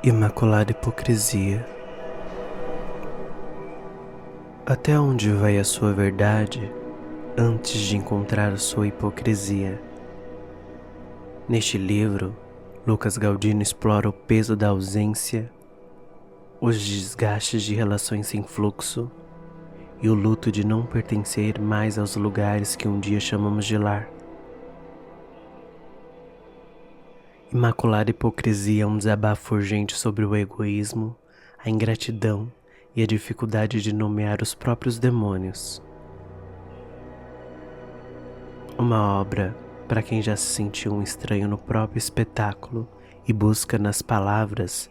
Imaculada hipocrisia. Até onde vai a sua verdade antes de encontrar a sua hipocrisia? Neste livro, Lucas Galdino explora o peso da ausência, os desgastes de relações sem fluxo e o luto de não pertencer mais aos lugares que um dia chamamos de lar. Imaculada hipocrisia é um desabafo urgente sobre o egoísmo, a ingratidão e a dificuldade de nomear os próprios demônios. Uma obra para quem já se sentiu um estranho no próprio espetáculo e busca nas palavras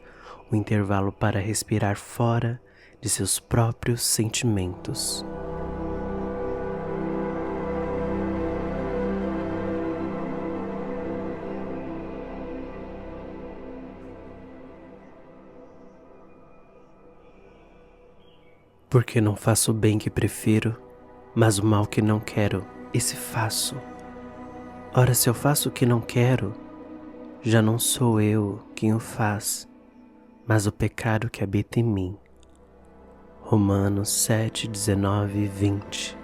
o intervalo para respirar fora de seus próprios sentimentos. Porque não faço o bem que prefiro, mas o mal que não quero, esse faço. Ora, se eu faço o que não quero, já não sou eu quem o faz, mas o pecado que habita em mim. Romanos 7, 19 e 20.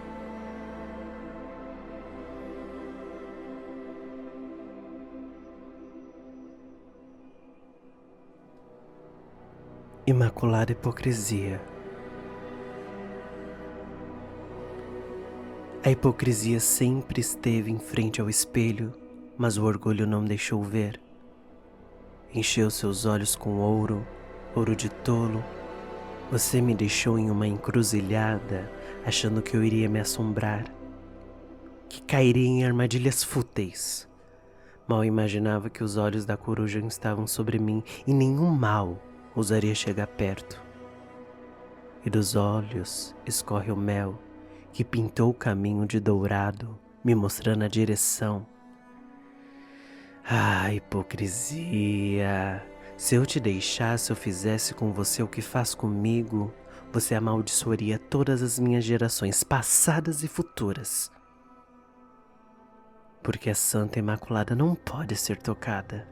Imaculada hipocrisia. A hipocrisia sempre esteve em frente ao espelho, mas o orgulho não deixou ver. Encheu seus olhos com ouro, ouro de tolo. Você me deixou em uma encruzilhada, achando que eu iria me assombrar, que cairia em armadilhas fúteis. Mal imaginava que os olhos da coruja estavam sobre mim e nenhum mal ousaria chegar perto. E dos olhos escorre o mel, que pintou o caminho de dourado, me mostrando a direção. Ah, hipocrisia! Se eu te deixasse, eu fizesse com você o que faz comigo, você amaldiçoaria todas as minhas gerações, passadas e futuras. Porque a Santa Imaculada não pode ser tocada.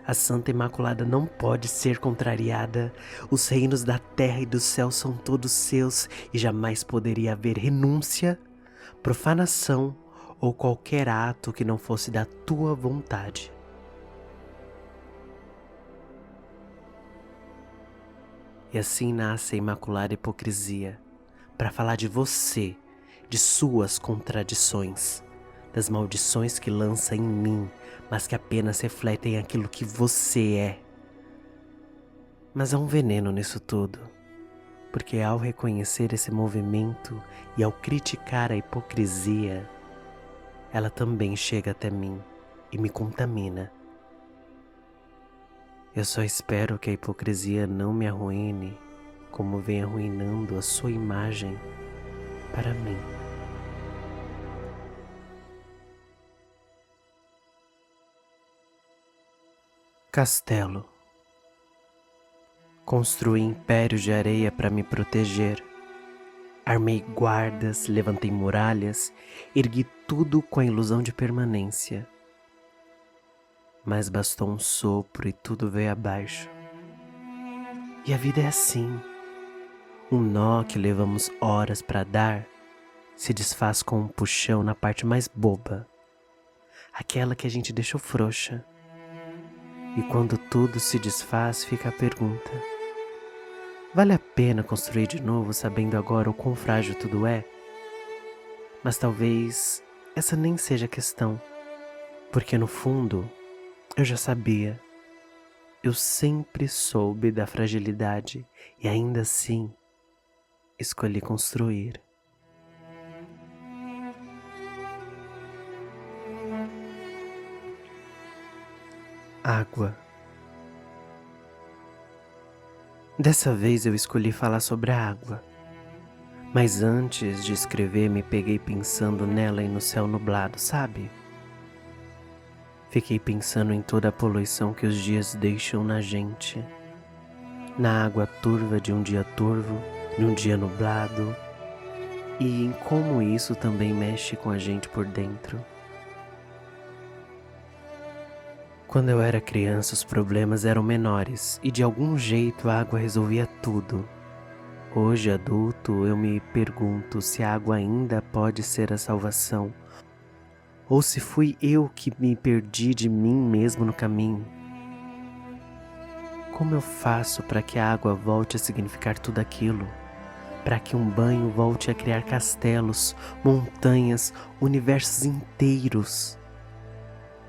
A Santa Imaculada não pode ser contrariada. Os reinos da terra e do céu são todos seus e jamais poderia haver renúncia, profanação ou qualquer ato que não fosse da tua vontade. E assim nasce a Imaculada Hipocrisia, para falar de você, de suas contradições, das maldições que lança em mim, mas que apenas refletem aquilo que você é. Mas há um veneno nisso tudo, porque ao reconhecer esse movimento e ao criticar a hipocrisia, ela também chega até mim e me contamina. Eu só espero que a hipocrisia não me arruine, como vem arruinando a sua imagem para mim. Castelo. Construí impérios de areia para me proteger. Armei guardas, levantei muralhas, ergui tudo com a ilusão de permanência. Mas bastou um sopro e tudo veio abaixo. E a vida é assim. Um nó que levamos horas para dar se desfaz com um puxão na parte mais boba, aquela que a gente deixou frouxa. E quando tudo se desfaz, fica a pergunta: vale a pena construir de novo sabendo agora o quão frágil tudo é? Mas talvez essa nem seja a questão, porque no fundo eu já sabia. Eu sempre soube da fragilidade e ainda assim escolhi construir. Água. Dessa vez eu escolhi falar sobre a água, mas antes de escrever me peguei pensando nela e no céu nublado, sabe? Fiquei pensando em toda a poluição que os dias deixam na gente, na água turva de um dia turvo, de um dia nublado, e em como isso também mexe com a gente por dentro. Quando eu era criança, os problemas eram menores e de algum jeito a água resolvia tudo. Hoje, adulto, eu me pergunto se a água ainda pode ser a salvação, ou se fui eu que me perdi de mim mesmo no caminho. Como eu faço para que a água volte a significar tudo aquilo? Para que um banho volte a criar castelos, montanhas, universos inteiros?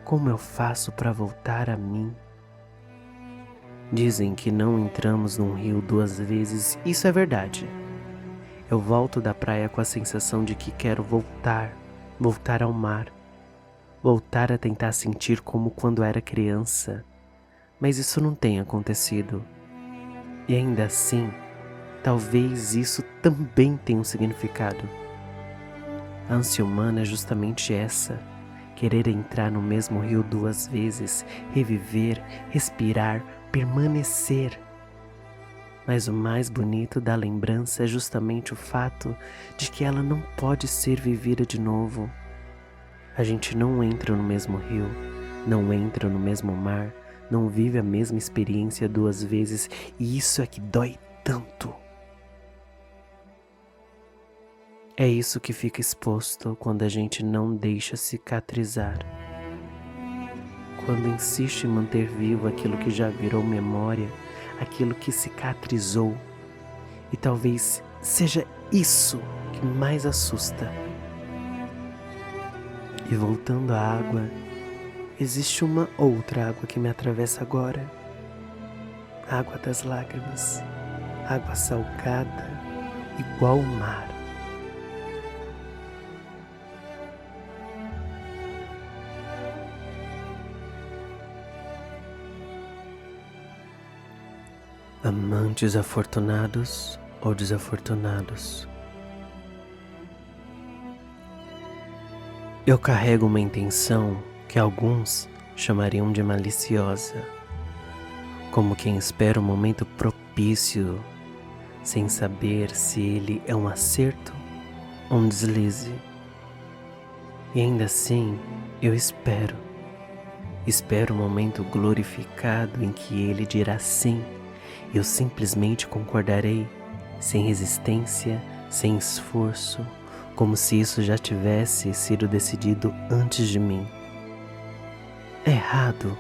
Como eu faço para voltar a mim? Dizem que não entramos num rio 2 vezes, isso é verdade. Eu volto da praia com a sensação de que quero voltar ao mar, voltar a tentar sentir como quando era criança, mas isso não tem acontecido. E ainda assim, talvez isso também tenha um significado. A ânsia humana é justamente essa: querer entrar no mesmo rio 2 vezes, reviver, respirar, permanecer. Mas o mais bonito da lembrança é justamente o fato de que ela não pode ser vivida de novo. A gente não entra no mesmo rio, não entra no mesmo mar, não vive a mesma experiência 2 vezes, e isso é que dói tanto. É isso que fica exposto quando a gente não deixa cicatrizar. Quando insiste em manter vivo aquilo que já virou memória, aquilo que cicatrizou. E talvez seja isso que mais assusta. E voltando à água, existe uma outra água que me atravessa agora. A água das lágrimas, água salgada, igual o mar. Amantes afortunados ou desafortunados. Eu carrego uma intenção que alguns chamariam de maliciosa, como quem espera um momento propício, sem saber se ele é um acerto ou um deslize. E ainda assim, eu espero o momento glorificado em que ele dirá sim. Eu simplesmente concordarei, sem resistência, sem esforço, como se isso já tivesse sido decidido antes de mim. É errado?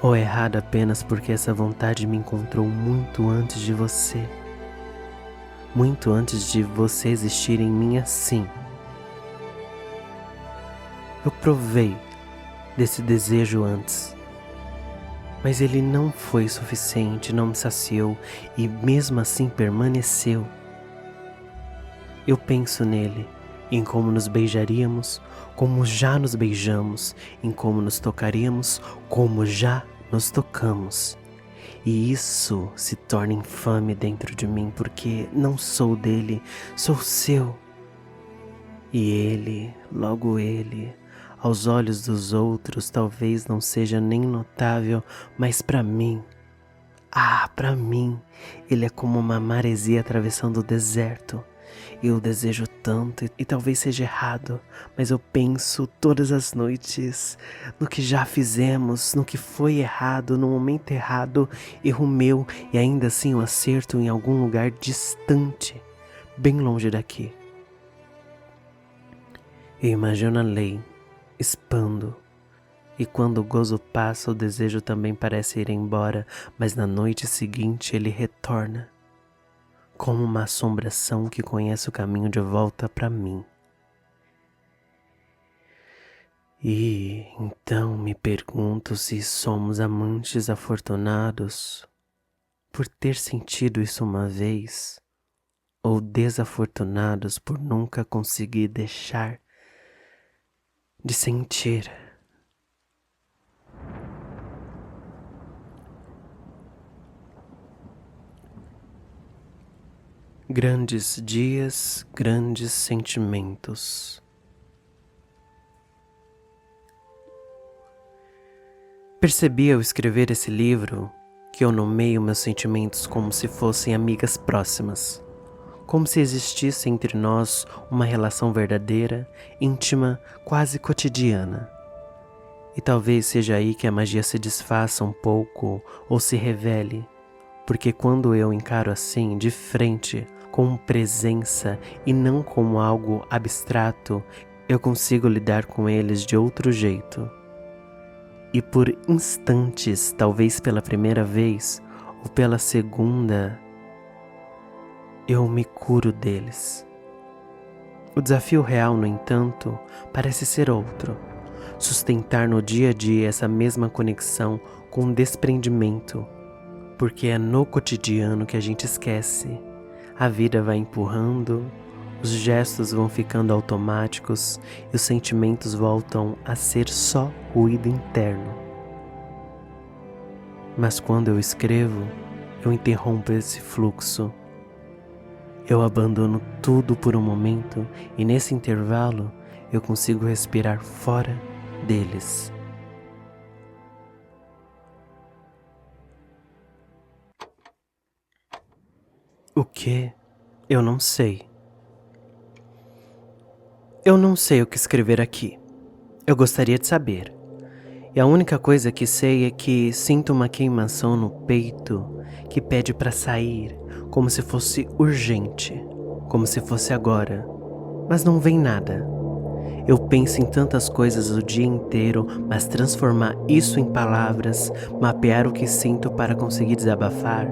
Ou é errado apenas porque essa vontade me encontrou muito antes de você? Muito antes de você existir em mim assim? Eu provei desse desejo antes. Mas ele não foi suficiente, não me saciou e mesmo assim permaneceu. Eu penso nele, em como nos beijaríamos, como já nos beijamos, em como nos tocaríamos, como já nos tocamos. E isso se torna infame dentro de mim, porque não sou dele, sou seu. E ele, logo ele, aos olhos dos outros talvez não seja nem notável, mas para mim, para mim, ele é como uma maresia atravessando o deserto. Eu o desejo tanto e talvez seja errado, mas eu penso todas as noites no que já fizemos, no que foi errado, no momento errado, erro meu, e ainda assim o acerto em algum lugar distante, bem longe daqui. Eu imagino a lei expando, e quando o gozo passa, o desejo também parece ir embora, mas na noite seguinte ele retorna, como uma assombração que conhece o caminho de volta para mim. E então me pergunto se somos amantes afortunados por ter sentido isso uma vez, ou desafortunados por nunca conseguir deixar de sentir. Grandes dias, grandes sentimentos. Percebi ao escrever esse livro que eu nomeio meus sentimentos como se fossem amigas próximas, como se existisse entre nós uma relação verdadeira, íntima, quase cotidiana. E talvez seja aí que a magia se desfaça um pouco ou se revele, porque quando eu encaro assim, de frente, com presença e não como algo abstrato, eu consigo lidar com eles de outro jeito. E por instantes, talvez pela primeira vez ou pela segunda, eu me curo deles. O desafio real, no entanto, parece ser outro. Sustentar no dia a dia essa mesma conexão com desprendimento, porque é no cotidiano que a gente esquece. A vida vai empurrando, os gestos vão ficando automáticos e os sentimentos voltam a ser só ruído interno. Mas quando eu escrevo, eu interrompo esse fluxo. Eu abandono tudo por um momento e nesse intervalo eu consigo respirar fora deles. O que? Eu não sei. Eu não sei o que escrever aqui. Eu gostaria de saber. E a única coisa que sei é que sinto uma queimação no peito que pede para sair, como se fosse urgente, como se fosse agora. Mas não vem nada. Eu penso em tantas coisas o dia inteiro, mas transformar isso em palavras, mapear o que sinto para conseguir desabafar,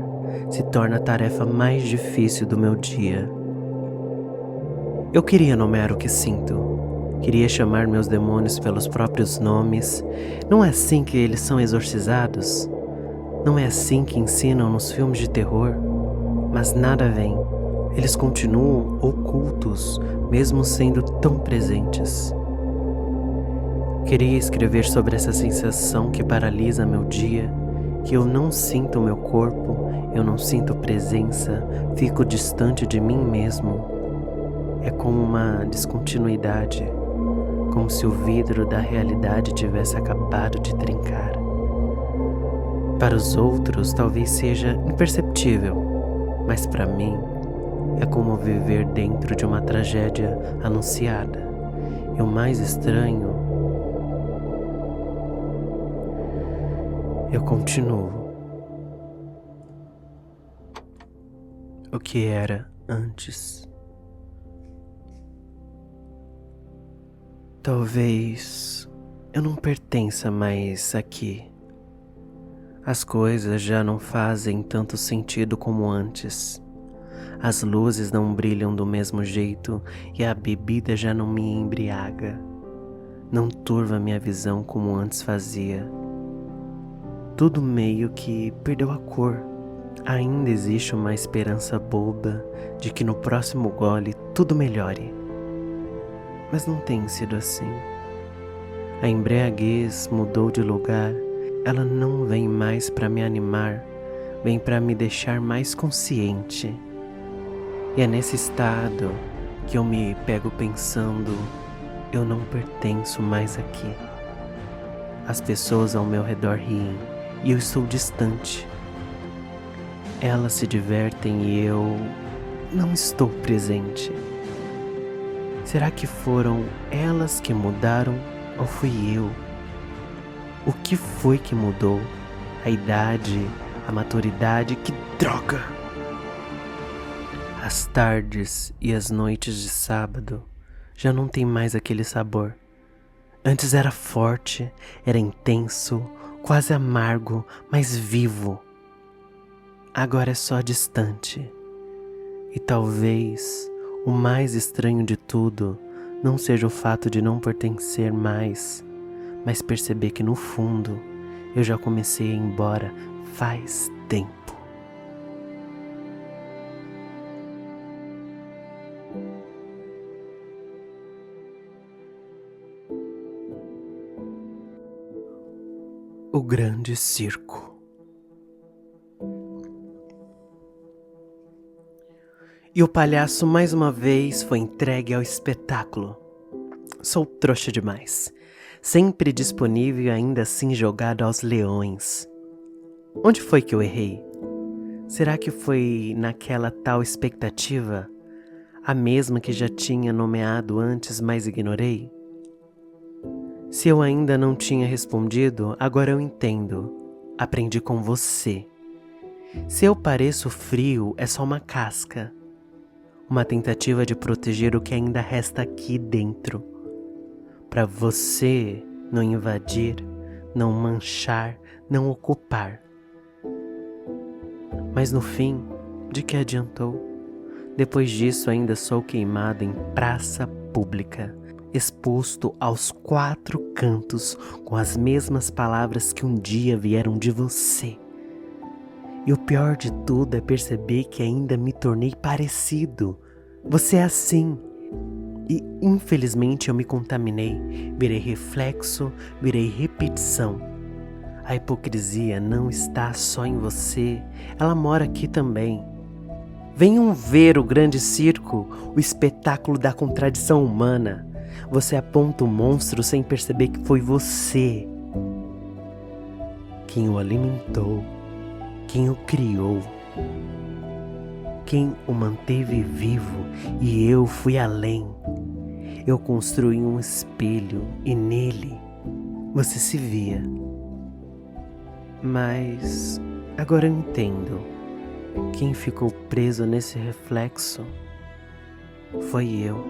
se torna a tarefa mais difícil do meu dia. Eu queria nomear o que sinto. Queria chamar meus demônios pelos próprios nomes. Não é assim que eles são exorcizados? Não é assim que ensinam nos filmes de terror? Mas nada vem. Eles continuam ocultos, mesmo sendo tão presentes. Queria escrever sobre essa sensação que paralisa meu dia, que eu não sinto meu corpo, eu não sinto presença, fico distante de mim mesmo. É como uma descontinuidade, como se o vidro da realidade tivesse acabado de trincar. Para os outros talvez seja imperceptível, mas para mim é como viver dentro de uma tragédia anunciada. E o mais estranho, eu continuo. O que era antes? Talvez eu não pertença mais aqui. As coisas já não fazem tanto sentido como antes. As luzes não brilham do mesmo jeito e a bebida já não me embriaga. Não turva minha visão como antes fazia. Tudo meio que perdeu a cor. Ainda existe uma esperança boba de que no próximo gole tudo melhore. Mas não tem sido assim. A embriaguez mudou de lugar. Ela não vem mais para me animar, vem para me deixar mais consciente. E é nesse estado que eu me pego pensando, eu não pertenço mais aqui. As pessoas ao meu redor riem e eu estou distante. Elas se divertem e eu não estou presente. Será que foram elas que mudaram ou fui eu? O que foi que mudou? A idade, a maturidade, que droga! As tardes e as noites de sábado já não tem mais aquele sabor. Antes era forte, era intenso, quase amargo, mas vivo. Agora é só distante. E talvez o mais estranho de tudo não seja o fato de não pertencer mais, mas perceber que no fundo eu já comecei a ir embora faz tempo. O grande circo. E o palhaço mais uma vez foi entregue ao espetáculo. Sou trouxa demais. Sempre disponível e ainda assim jogado aos leões. Onde foi que eu errei? Será que foi naquela tal expectativa? A mesma que já tinha nomeado antes, mas ignorei? Se eu ainda não tinha respondido, agora eu entendo. Aprendi com você. Se eu pareço frio, é só uma casca. Uma tentativa de proteger o que ainda resta aqui dentro. Para você não invadir, não manchar, não ocupar. Mas no fim, de que adiantou? Depois disso ainda sou queimado em praça pública, exposto aos 4 cantos com as mesmas palavras que um dia vieram de você. E o pior de tudo é perceber que ainda me tornei parecido. Você é assim. E infelizmente eu me contaminei, virei reflexo, virei repetição. A hipocrisia não está só em você, ela mora aqui também. Venham ver o grande circo, o espetáculo da contradição humana. Você aponta o monstro sem perceber que foi você quem o alimentou, quem o criou, quem o manteve vivo, e eu fui além. Eu construí um espelho e nele você se via. Mas agora eu entendo. Quem ficou preso nesse reflexo foi eu.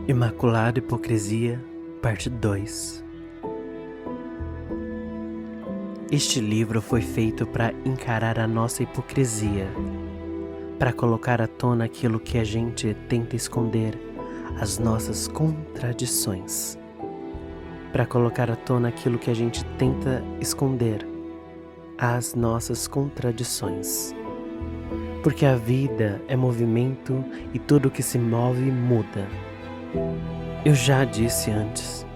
Imaculada Hipocrisia, parte 2. Este livro foi feito para encarar a nossa hipocrisia, para colocar à tona aquilo que a gente tenta esconder, as nossas contradições. Para colocar à tona aquilo que a gente tenta esconder, as nossas contradições. Porque a vida é movimento e tudo que se move muda. Eu já disse antes,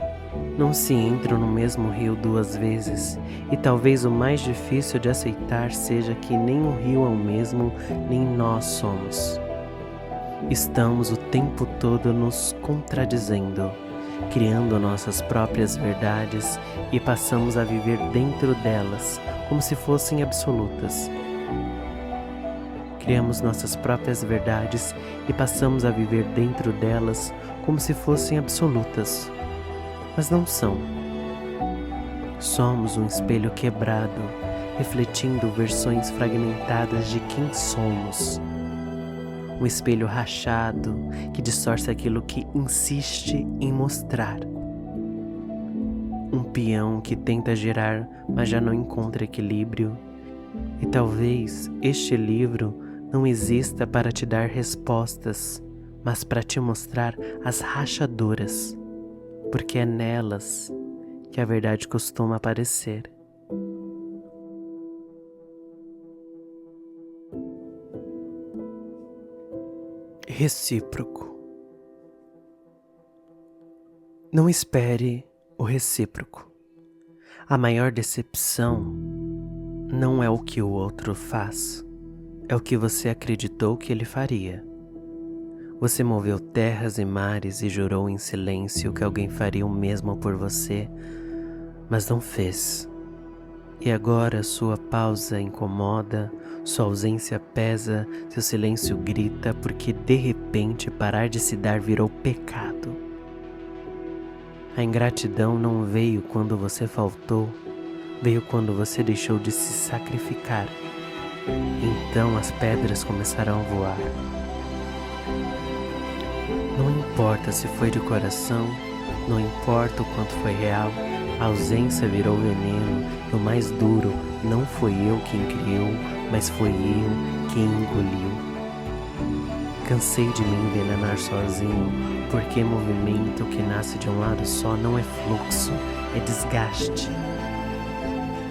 não se entra no mesmo rio 2 vezes, e talvez o mais difícil de aceitar seja que nem o rio é o mesmo, nem nós somos. Estamos o tempo todo nos contradizendo, criando nossas próprias verdades e passamos a viver dentro delas, como se fossem absolutas. Criamos nossas próprias verdades e passamos a viver dentro delas como se fossem absolutas, mas não são. Somos um espelho quebrado, refletindo versões fragmentadas de quem somos. Um espelho rachado que distorce aquilo que insiste em mostrar. Um peão que tenta girar, mas já não encontra equilíbrio. E talvez este livro não exista para te dar respostas, mas para te mostrar as rachaduras, porque é nelas que a verdade costuma aparecer. Recíproco. Não espere o recíproco. A maior decepção não é o que o outro faz, é o que você acreditou que ele faria. Você moveu terras e mares e jurou em silêncio que alguém faria o mesmo por você, mas não fez. E agora sua pausa incomoda, sua ausência pesa, seu silêncio grita, porque de repente parar de se dar virou pecado. A ingratidão não veio quando você faltou, veio quando você deixou de se sacrificar. Então as pedras começaram a voar. Não importa se foi de coração, não importa o quanto foi real, a ausência virou veneno, e o mais duro não foi eu quem criou, mas foi eu quem engoliu. Cansei de me envenenar sozinho, porque movimento que nasce de um lado só não é fluxo, é desgaste.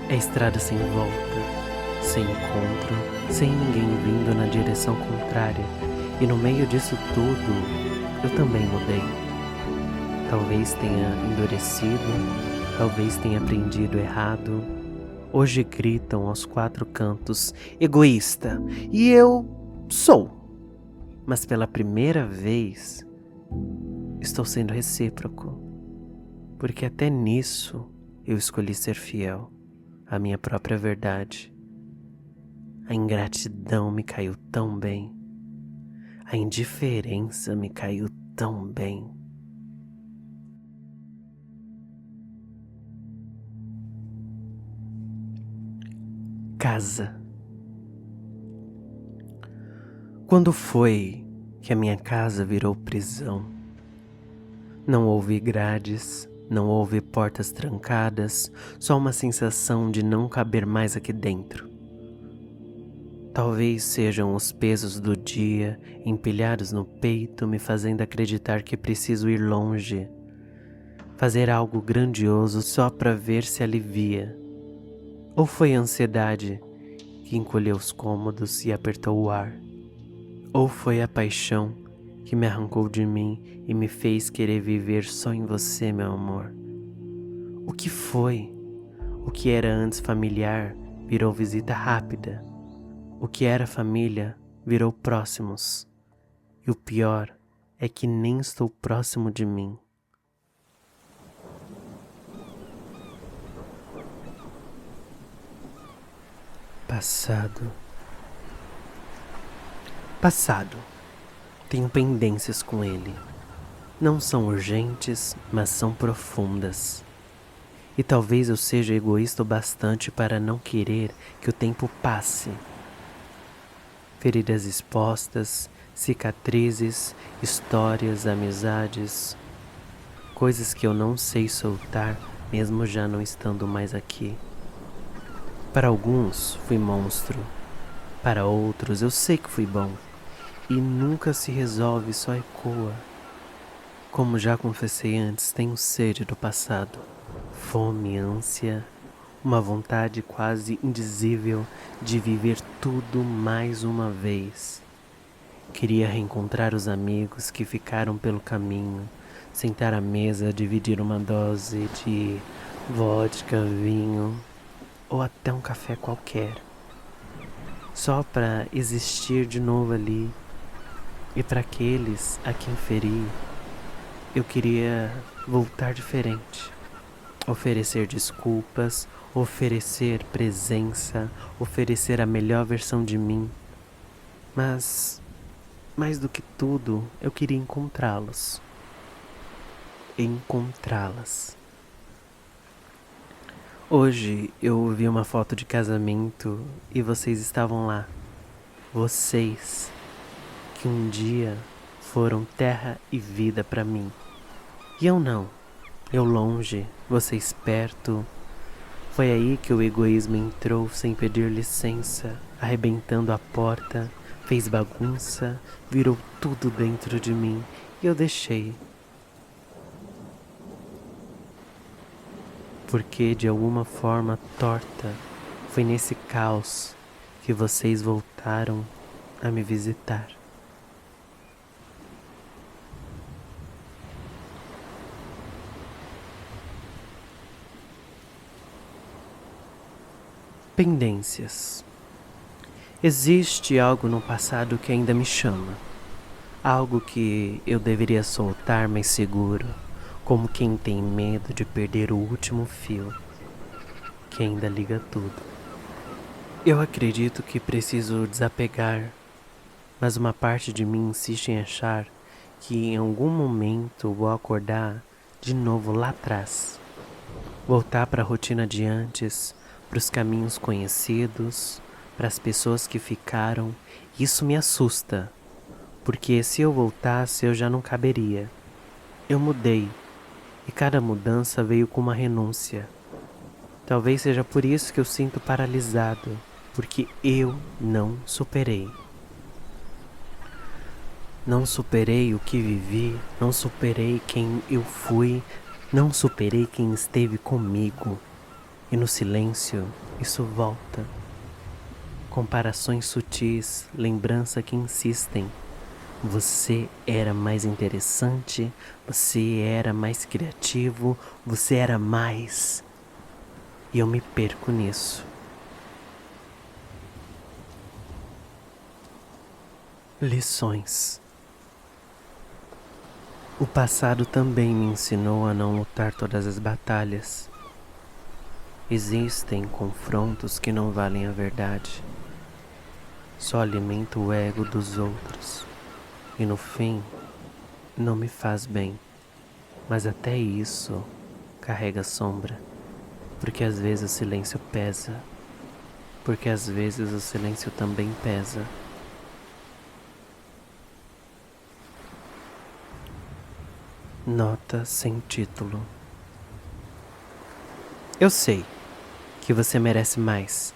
É estrada sem volta, sem encontro, sem ninguém vindo na direção contrária. E no meio disso tudo, eu também mudei. Talvez tenha endurecido, talvez tenha aprendido errado. Hoje gritam aos 4 cantos, egoísta, e eu sou. Mas pela primeira vez, estou sendo recíproco. Porque até nisso eu escolhi ser fiel à minha própria verdade. A ingratidão me caiu tão bem. A indiferença me caiu tão bem. Casa. Quando foi que a minha casa virou prisão? Não houve grades, não houve portas trancadas, só uma sensação de não caber mais aqui dentro. Talvez sejam os pesos do dia empilhados no peito me fazendo acreditar que preciso ir longe, fazer algo grandioso só para ver se alivia. Ou foi a ansiedade que encolheu os cômodos e apertou o ar? Ou foi a paixão que me arrancou de mim e me fez querer viver só em você, meu amor? O que foi? O que era antes familiar virou visita rápida. O que era família virou próximos. E o pior é que nem estou próximo de mim. Passado. Tenho pendências com ele. Não são urgentes, mas são profundas. E talvez eu seja egoísta o bastante para não querer que o tempo passe. Feridas expostas, cicatrizes, histórias, amizades, coisas que eu não sei soltar mesmo já não estando mais aqui. Para alguns fui monstro, para outros eu sei que fui bom. E nunca se resolve, só ecoa. Como já confessei antes, tenho sede do passado. Fome, ânsia, uma vontade quase indizível de viver tudo mais uma vez. Queria reencontrar os amigos que ficaram pelo caminho, sentar à mesa, dividir uma dose de vodka, vinho ou até um café qualquer. Só para existir de novo ali. E para aqueles a quem feri, eu queria voltar diferente. Oferecer desculpas, oferecer presença, oferecer a melhor versão de mim. Mas, mais do que tudo, eu queria encontrá-los. Encontrá-las. Hoje eu vi uma foto de casamento e vocês estavam lá. Vocês que um dia foram terra e vida para mim. E eu não. Eu longe, vocês perto. Foi aí que o egoísmo entrou sem pedir licença, arrebentando a porta, fez bagunça, virou tudo dentro de mim e eu deixei. Porque de alguma forma torta, foi nesse caos que vocês voltaram a me visitar. Pendências. Existe algo no passado que ainda me chama. Algo que eu deveria soltar mais seguro, como quem tem medo de perder o último fio, que ainda liga tudo. Eu acredito que preciso desapegar, mas uma parte de mim insiste em achar que em algum momento vou acordar de novo lá atrás. Voltar para a rotina de antes, para os caminhos conhecidos, para as pessoas que ficaram. Isso me assusta, porque se eu voltasse eu já não caberia. Eu mudei, e cada mudança veio com uma renúncia. Talvez seja por isso que eu sinto paralisado, porque eu não superei. Não superei o que vivi, não superei quem eu fui, não superei quem esteve comigo. E no silêncio, isso volta. Comparações sutis, lembrança que insistem. Você era mais interessante, você era mais criativo, você era mais. E eu me perco nisso. Lições. O passado também me ensinou a não lutar todas as batalhas. Existem confrontos que não valem a verdade. só alimenta o ego dos outros e no fim não me faz bem. Mas até isso carrega sombra, porque às vezes o silêncio pesa, porque às vezes o silêncio também pesa. Nota sem título. Eu sei que você merece mais,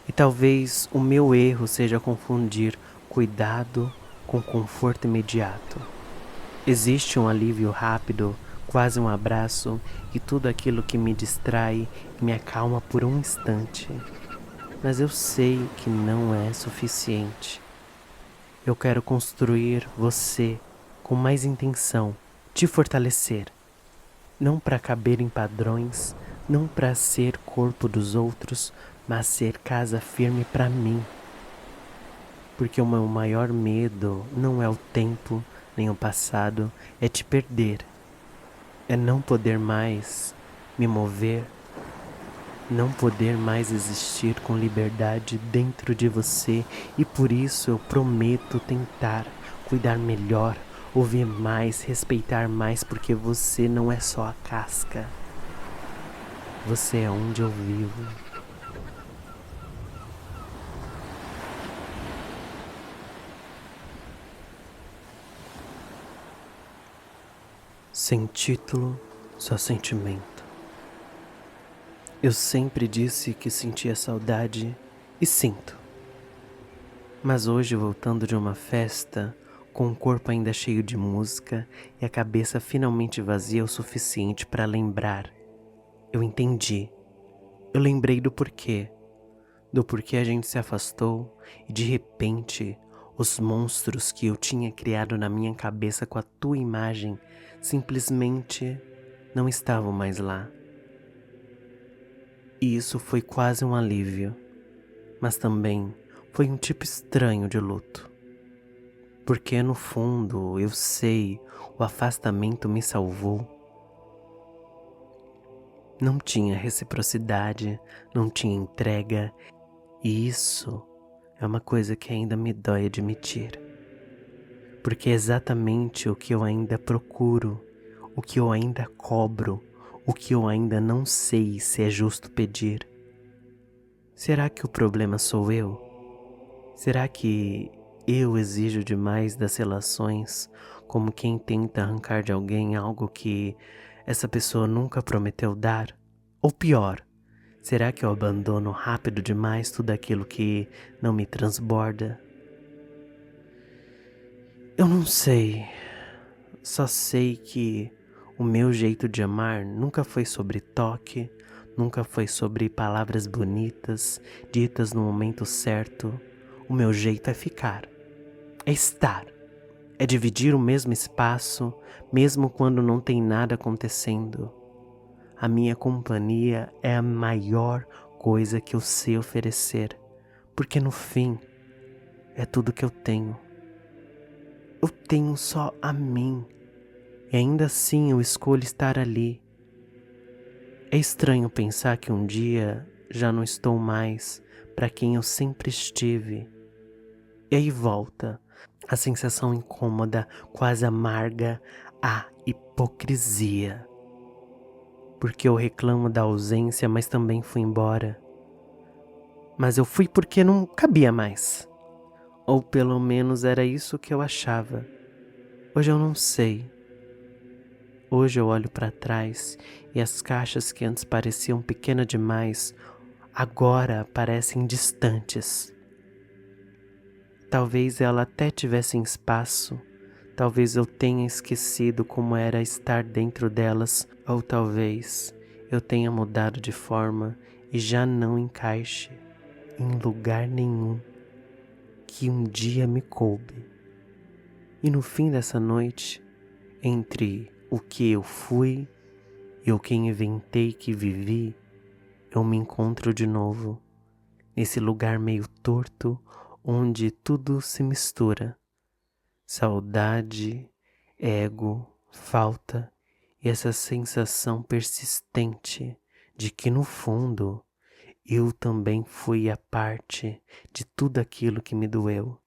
e talvez o meu erro seja confundir cuidado com conforto imediato. Existe um alívio rápido, quase um abraço, e tudo aquilo que me distrai e me acalma por um instante. Mas eu sei que não é suficiente. Eu quero construir você com mais intenção, te fortalecer. Não para caber em padrões, não para ser corpo dos outros, mas ser casa firme para mim. Porque o meu maior medo não é o tempo, nem o passado, é te perder. É não poder mais me mover, não poder mais existir com liberdade dentro de você, e por isso eu prometo tentar cuidar melhor, ouvir mais, respeitar mais, porque você não é só a casca. Você é onde eu vivo. Sem título, só sentimento. Eu sempre disse que sentia saudade e sinto. Mas hoje, voltando de uma festa, com o corpo ainda cheio de música e a cabeça finalmente vazia o suficiente para lembrar, eu entendi. Eu lembrei do porquê a gente se afastou e de repente os monstros que eu tinha criado na minha cabeça com a tua imagem simplesmente não estavam mais lá. E isso foi quase um alívio, mas também foi um tipo estranho de luto. Porque no fundo eu sei, o afastamento me salvou. Não tinha reciprocidade, não tinha entrega, e isso é uma coisa que ainda me dói admitir. Porque é exatamente o que eu ainda procuro, o que eu ainda cobro, o que eu ainda não sei se é justo pedir. Será que o problema sou eu? Será que eu exijo demais das relações, como quem tenta arrancar de alguém algo que essa pessoa nunca prometeu dar? Ou pior, será que eu abandono rápido demais tudo aquilo que não me transborda? Eu não sei, só sei que o meu jeito de amar nunca foi sobre toque, nunca foi sobre palavras bonitas, ditas no momento certo. O meu jeito é ficar, é estar, é dividir o mesmo espaço, mesmo quando não tem nada acontecendo. A minha companhia é a maior coisa que eu sei oferecer, porque no fim é tudo que eu tenho. Eu tenho só a mim, e ainda assim eu escolho estar ali. É estranho pensar que um dia já não estou mais para quem eu sempre estive. E aí volta a sensação incômoda, quase amarga, a hipocrisia. Porque eu reclamo da ausência, mas também fui embora. Mas eu fui porque não cabia mais. Ou pelo menos era isso que eu achava. Hoje eu não sei. Hoje eu olho para trás e as caixas que antes pareciam pequenas demais, agora parecem distantes. Talvez ela até tivesse espaço, talvez eu tenha esquecido como era estar dentro delas, ou talvez eu tenha mudado de forma e já não encaixe em lugar nenhum que um dia me coube. E no fim dessa noite, entre o que eu fui e o que inventei que vivi, eu me encontro de novo, nesse lugar meio torto onde tudo se mistura. Saudade, ego, falta e essa sensação persistente de que no fundo Eu também fui a parte de tudo aquilo que me doeu.